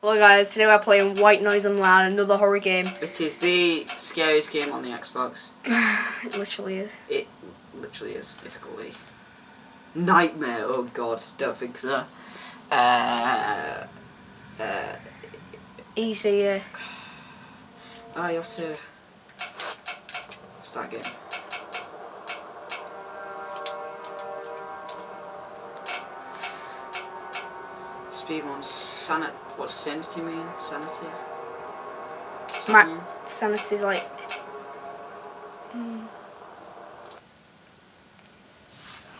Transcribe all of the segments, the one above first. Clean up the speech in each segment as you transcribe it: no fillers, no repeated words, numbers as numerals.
Hello guys, today we're playing White Noise Online, another horror game. It is the scariest game on the Xbox. It literally is. It literally is, difficulty. Nightmare, oh god, don't think so. Easy, yeah. Oh, you have to start game. Speed 1, sanity. What's sanity mean? Sanity? What's that mean? Sanity's like...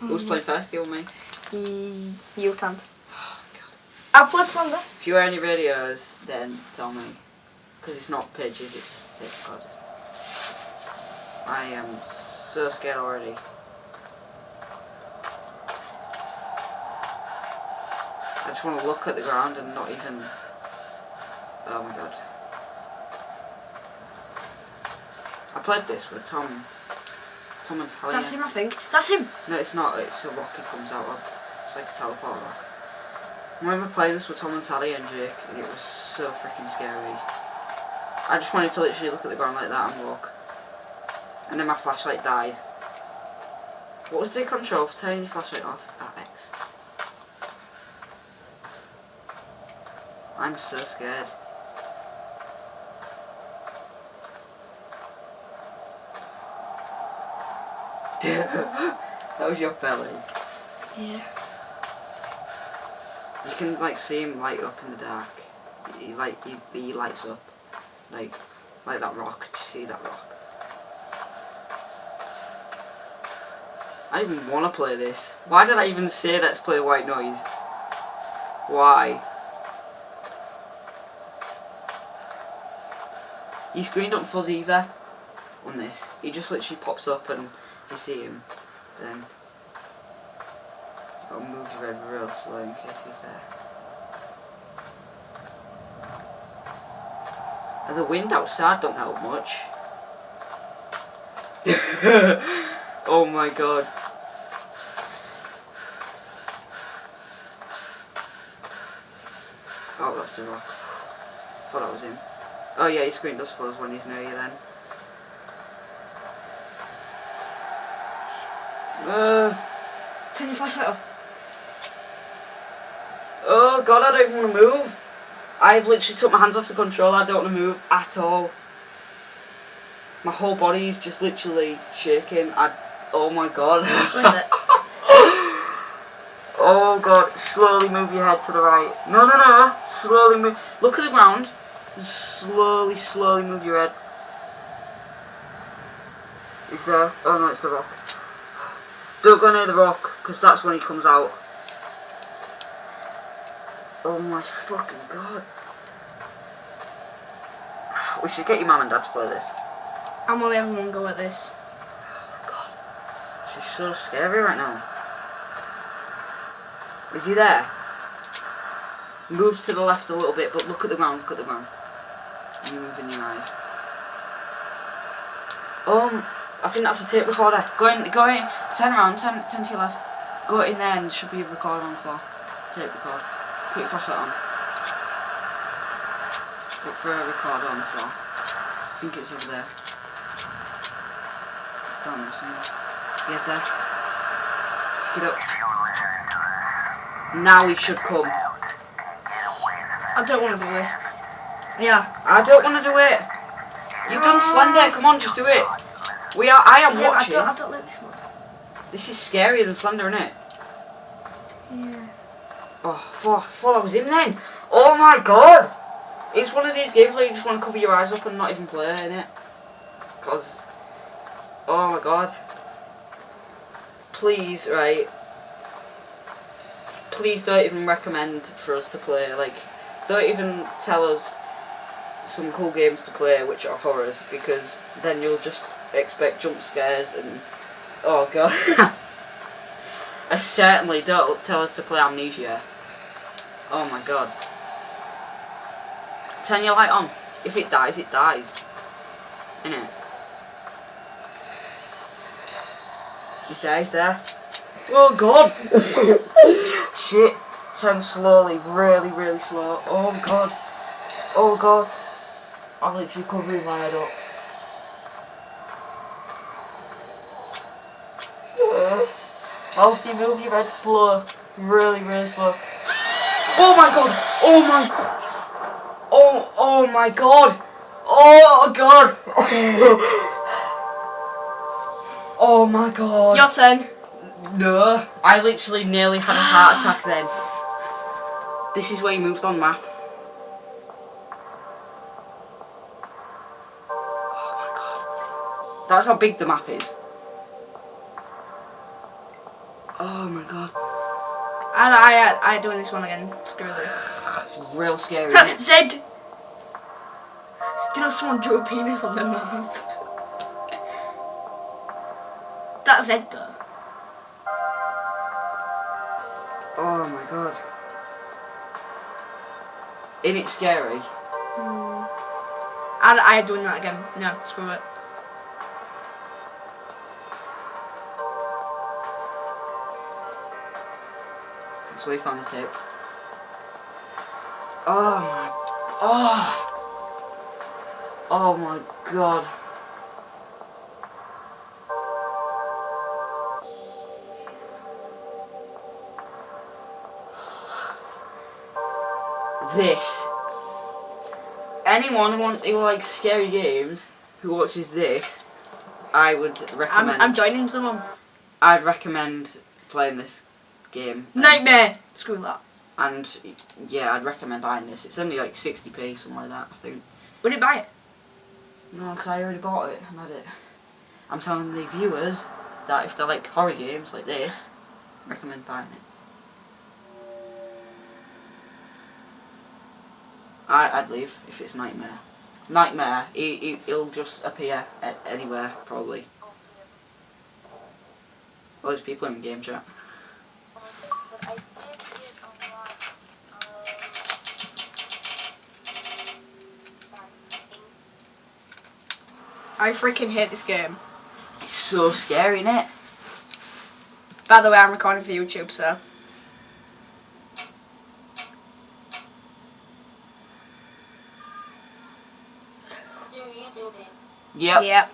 Who's playing first, you or me? You can. Oh god. I've played Slender. If you hear any videos, then tell me. Because it's not pages, it's tape recorders. I am so scared already. I just want to look at the ground and not even... Oh my god. I played this with Tom and Talia. That's him, I think. That's him! No, it's not. It's a rock he comes out of. It's like a teleport rock. I remember playing this with Tom and Talia and Jake, and it was so freaking scary. I just wanted to literally look at the ground like that and walk. And then my flashlight died. What was the control for turning your flashlight off? Ah, X. I'm so scared. That was your belly. Yeah. You can like see him light up in the dark. He lights up. Like that rock. Do you see that rock? I don't even want to play this. Why did I even say let's play White Noise? Why? Your screen don't fuzz either on this. He just literally pops up, and if you see him, then you gotta move your head real slow in case he's there. And the wind outside don't help much. Oh my god. Oh, that's the rock. Thought that was him. Oh yeah, your screen does fuzz when he's near you then. Turn your flashlight off. Oh god, I don't even want to move. I've literally took my hands off the controller. I don't want to move at all. My whole body is just literally shaking. Oh my god. Where is it? Oh god, slowly move your head to the right. No, no, no. Slowly move. Look at the ground. Slowly, slowly move your head. Is there? Oh no, it's the rock. Don't go near the rock, because that's when he comes out. Oh my fucking god. We should get your mum and dad to play this. I'm only having one go at this. Oh my god. This is so scary right now. Is he there? Move to the left a little bit, but look at the ground, look at the ground. You moving your eyes. I think that's a tape recorder. Go in, turn around, turn to your left. Go in there and there should be a recorder on the floor. Tape record. Put your flashlight on. Look for a recorder on the floor. I think it's over there. It's down there somewhere. Yes, there. Pick it up. Now he should come. I don't want to do this. Yeah. I don't want to do it. You've done Slender. Come on, just do it. I am watching. I don't like this one. This is scarier than Slender, isn't it? Yeah. Oh, I thought that was him then. Oh my god. It's one of these games where you just want to cover your eyes up and not even play, innit? Because, oh my god. Please, right. Please don't even recommend for us to play. Like, don't even tell us some cool games to play which are horrors, because then you'll just expect jump scares and oh god. I certainly don't tell us to play Amnesia. Oh my god. Turn your light on. If it dies, it dies. Innit? He's there, he's there. Oh god! Shit. Turn slowly, really, really slow. Oh god. Oh god. I'm literally covering my head up. Alfie, move your head slow. Really, really slow. Oh my god! Oh my... Oh my god! Oh god! Oh my god! Your turn. No, I literally nearly had a heart attack then. This is where you moved on map. Oh my god. That's how big the map is. Oh my god. I doing this one again. Screw this. It's real scary, isn't it? Zed! Do you know someone drew a penis on their mum? That's Zed though. Oh my god. Isn't it scary? I doing that again. No, screw it. That's where we found the tape. Oh my... Oh! Oh my god. This. Anyone who likes scary games, who watches this, I would recommend. I'm joining someone. I'd recommend playing this game. Nightmare! Screw that. And yeah, I'd recommend buying this. It's only like 60p, something like that, I think. Would it buy it? No, because I already bought it and had it. I'm telling the viewers that if they like horror games like this, recommend buying it. I'd leave if it's Nightmare. Nightmare, he'll just appear anywhere, probably. Well, there's people in game chat. I freaking hate this game. It's so scary, isn't it? By the way, I'm recording for YouTube, so. Yep. Yep.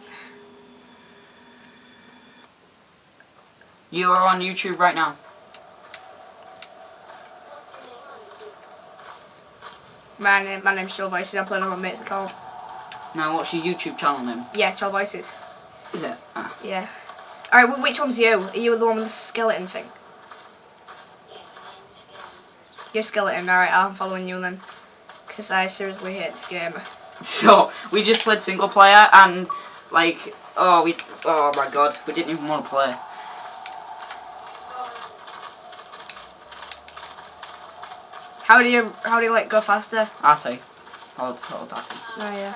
You are on YouTube right now. My name's Chill Voices. I'm playing on my mate's account. Now, what's your YouTube channel name? Yeah, Chill Voices. Is it? Ah. Yeah. Alright, well, which one's you? Are you the one with the skeleton thing? You're skeleton, alright, I'm following you then. Because I seriously hate this game. So, we just played single player and, like, oh my god, we didn't even want to play. How do you like go faster? Artie. Hold Artie. Oh yeah.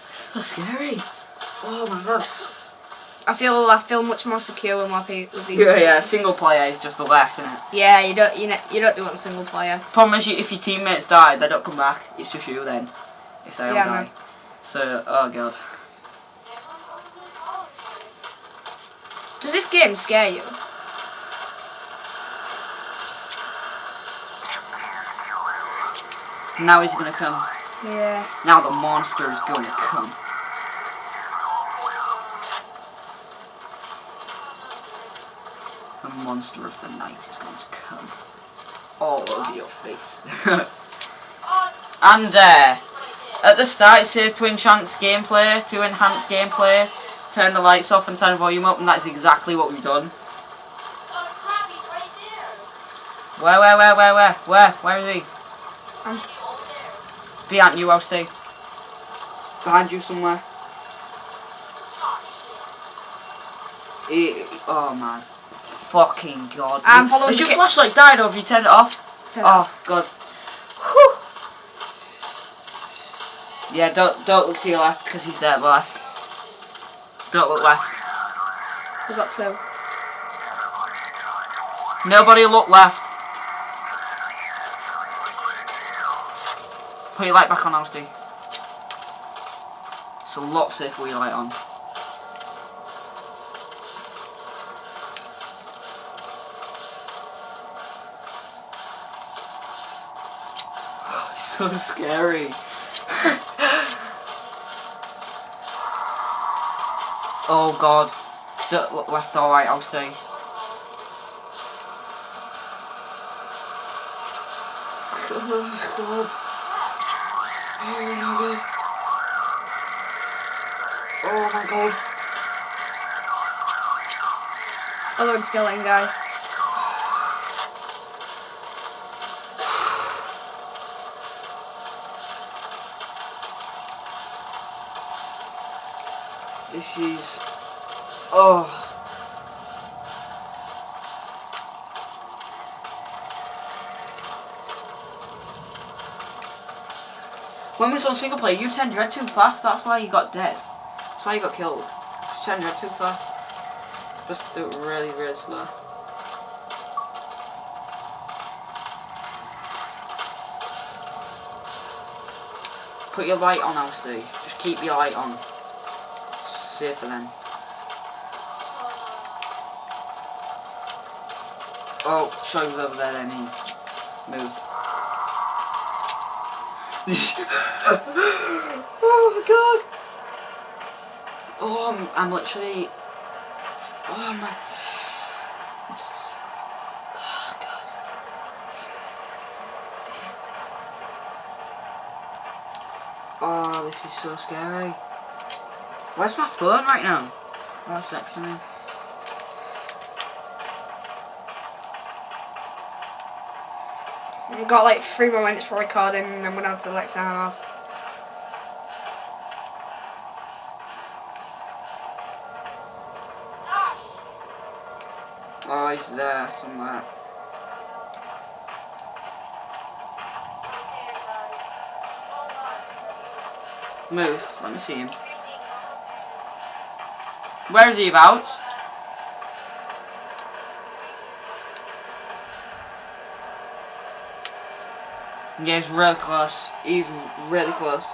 So scary. Oh my god. I feel much more secure with with these. Yeah, single player is just the worst, isn't it? Yeah, you don't do it on single player. Problem is, if your teammates die, they don't come back. It's just you then, if they all die. No. So, oh god. Does this game scare you? Now he's gonna come. Yeah. Now the monster is gonna come. The monster of the night is going to come all over your face. And at the start it says to enhance gameplay, turn the lights off and turn the volume up, and that's exactly what we've done. Where is he? Behind you, I'll stay. Behind you somewhere. Oh man. Fucking god. I'm following. Has your flashlight died or have you turned it off? Turn it off. God. Whew. Yeah, don't look to your left because he's there left. Don't look left. We got two. Nobody look left. Put your light back on, Alsty. It's a lot safer with your light on. So scary. Oh god. Left or right, I'll say. Oh god. Oh my god. Oh my god. Hello, skeleton guy. This is... Oh. When we was on single player, you turned your head too fast, that's why you got dead. That's why you got killed. You turned your head too fast. Just do it really, really slow. Put your light on, Elsie. Just keep your light on. Safer then. Oh, Shog's over there then, he moved. Oh my god! Oh, I'm literally... Oh my... Oh god. Oh, this is so scary. Where's my phone right now? Oh, it's next to me. We've got like 3 more minutes for recording and then we're going to have to let sign off. Oh, he's there somewhere. Move, let me see him. Where is he about? Yeah, he's really close. He's really close.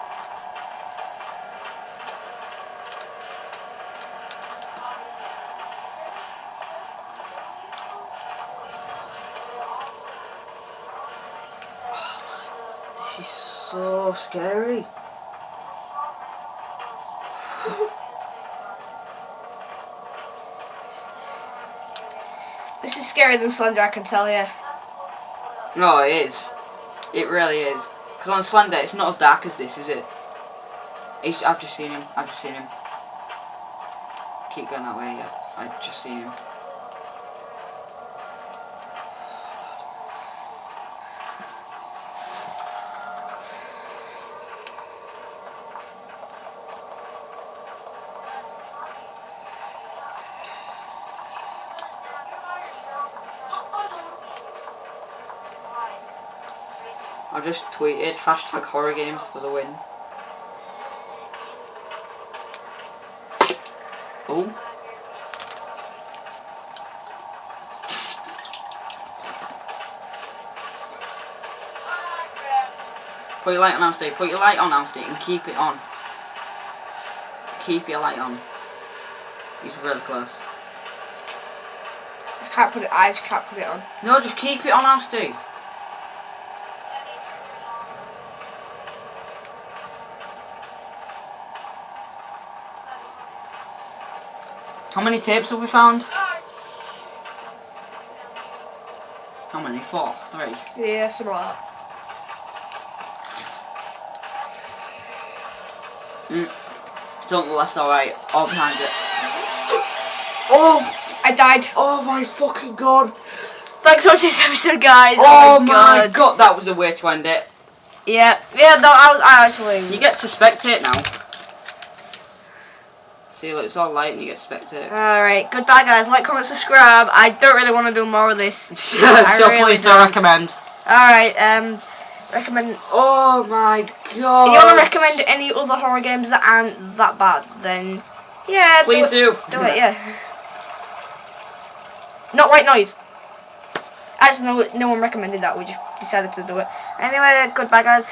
Oh, this is so scary. This is scarier than Slender, I can tell you. No, it is. It really is. Because on Slender, it's not as dark as this, is it? I've just seen him. I've just seen him. Keep going that way, yeah. I've just seen him. I've just tweeted hashtag horror games for the win. Oh. Put your light on, Alsty. Put your light on, Alsty, and keep it on. Keep your light on. He's really close. I just can't put it on. No, just keep it on, Alsty. How many tapes have we found? How many? 4? 3? Yeah, something like that. Don't left or right, or behind it. Oh! I died. Oh my fucking god! Thanks for watching this episode, guys. Oh my god, that was a way to end it. Yeah, no, I actually... You get to spectate now. See, look, it's all light and you get to spectate. Alright, goodbye guys. Like, comment, subscribe. I don't really want to do more of this. So really please don't recommend. Alright, recommend... Oh my god! If you want to recommend any other horror games that aren't that bad, then... Yeah, please do. Do it, yeah. Not white noise. Actually, no one recommended that. We just decided to do it. Anyway, goodbye guys.